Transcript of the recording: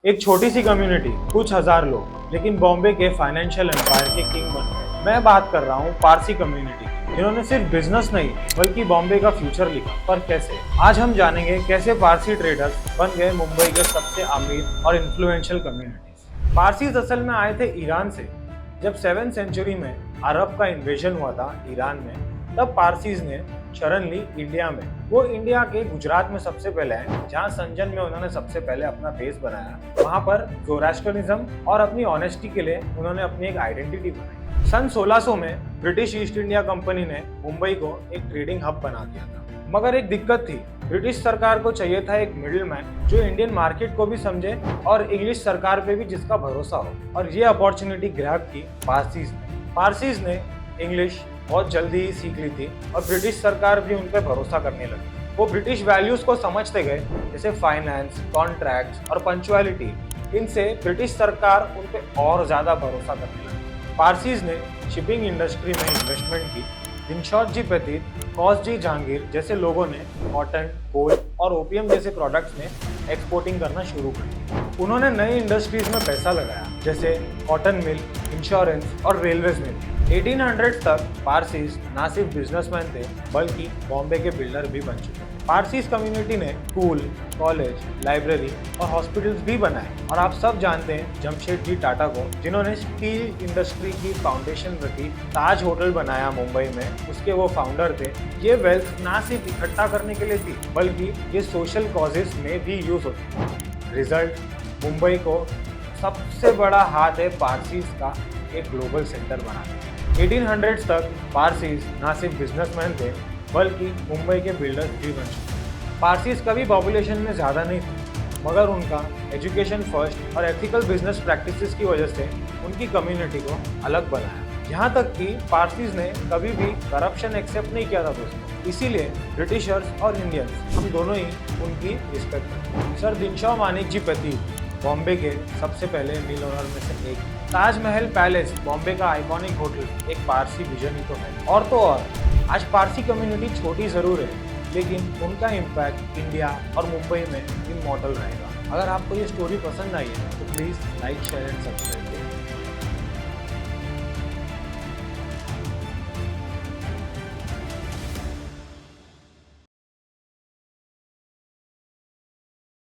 एक छोटी सी कम्युनिटी, कुछ हजार लोग, लेकिन बॉम्बे के फाइनेंशियल एम्पायर के किंग बन गए। मैं बात कर रहा हूँ पारसी कम्युनिटी की, जिन्होंने सिर्फ बिजनेस नहीं बल्कि बॉम्बे का फ्यूचर लिखा। पर कैसे? आज हम जानेंगे कैसे पारसी ट्रेडर्स बन गए मुंबई के सबसे अमीर और इन्फ्लुएंशियल कम्युनिटीज। पारसीज असल में आए थे ईरान से। जब 7th सेंचुरी में अरब का इन्वेजन हुआ था ईरान में, तब पारसीज ने शरण ली इंडिया में। वो इंडिया के गुजरात में सबसे पहले आए, जहाँ संजन में उन्होंने सबसे पहले अपना बेस बनाया। वहाँ पर ज़ोरास्ट्रियनिज्म और अपनी ऑनेस्टी के लिए उन्होंने अपनी एक आइडेंटिटी बनाई। सन 1600 में ब्रिटिश ईस्ट इंडिया कंपनी ने मुंबई को एक ट्रेडिंग हब बना दिया था। मगर एक दिक्कत थी, ब्रिटिश सरकार को चाहिए था एक मिडिलमैन जो इंडियन मार्केट को भी समझे और इंग्लिश सरकार पे भी जिसका भरोसा हो। और ये अपॉर्चुनिटी ग्रैब की पारसीज ने इंग्लिश बहुत जल्दी ही सीख ली थी और ब्रिटिश सरकार भी उन पर भरोसा करने लगी। वो ब्रिटिश वैल्यूज को समझते गए, जैसे फाइनेंस, कॉन्ट्रैक्ट्स और पंक्चुअलिटी। इनसे ब्रिटिश सरकार उन पर और ज्यादा भरोसा करने लगी। पारसीज ने शिपिंग इंडस्ट्री में इन्वेस्टमेंट की। दिनशॉट जी पेतीत, कौस जी जहांगीर जैसे लोगों ने कॉटन, कोल और ओपियम जैसे प्रोडक्ट्स में एक्सपोर्टिंग करना शुरू कर दिया। उन्होंने नई इंडस्ट्रीज में पैसा लगाया, जैसे कॉटन मिल, इंश्योरेंस और रेलवेज मिल। 1800 तक पारसीज ना सिर्फ बिजनेसमैन थे बल्कि बॉम्बे के बिल्डर भी बन चुके। पारसीज कम्युनिटी ने स्कूल, कॉलेज, लाइब्रेरी और हॉस्पिटल्स भी बनाए। और आप सब जानते हैं जमशेदजी टाटा को, जिन्होंने स्टील इंडस्ट्री की फाउंडेशन रखी। ताज होटल बनाया मुंबई में, उसके वो फाउंडर थे। ये वेल्थ ना सिर्फ इकट्ठा करने के लिए थी बल्कि ये सोशल कॉजेस में भी यूज होती थी। रिजल्ट, मुंबई को सबसे बड़ा हाथ है पारसीज का एक ग्लोबल सेंटर बनाना। 1800s तक पारसीज ना सिर्फ बिजनेसमैन थे बल्कि मुंबई के बिल्डर्स भी बन चुके। पारसीज कभी पॉपुलेशन में ज़्यादा नहीं थे, मगर उनका एजुकेशन फर्स्ट और एथिकल बिजनेस प्रैक्टिसेस की वजह से उनकी कम्युनिटी को अलग बनाया। यहाँ तक कि पारसीज ने कभी भी करप्शन एक्सेप्ट नहीं किया था दोस्तों। इसीलिए ब्रिटिशर्स और इंडियंस हम दोनों ही उनकी रिस्पेक्ट करते हैं। सर दिनशॉ मानिक जी पेतीत बॉम्बे के सबसे पहले मिल ओनर में से एक। ताजमहल पैलेस बॉम्बे का आइकॉनिक होटल एक पारसी विजन ही तो है। और तो और आज पारसी कम्युनिटी छोटी ज़रूर है, लेकिन उनका इम्पैक्ट इंडिया और मुंबई में इमॉर्टल रहेगा। अगर आपको ये स्टोरी पसंद आई है तो please like, share and subscribe.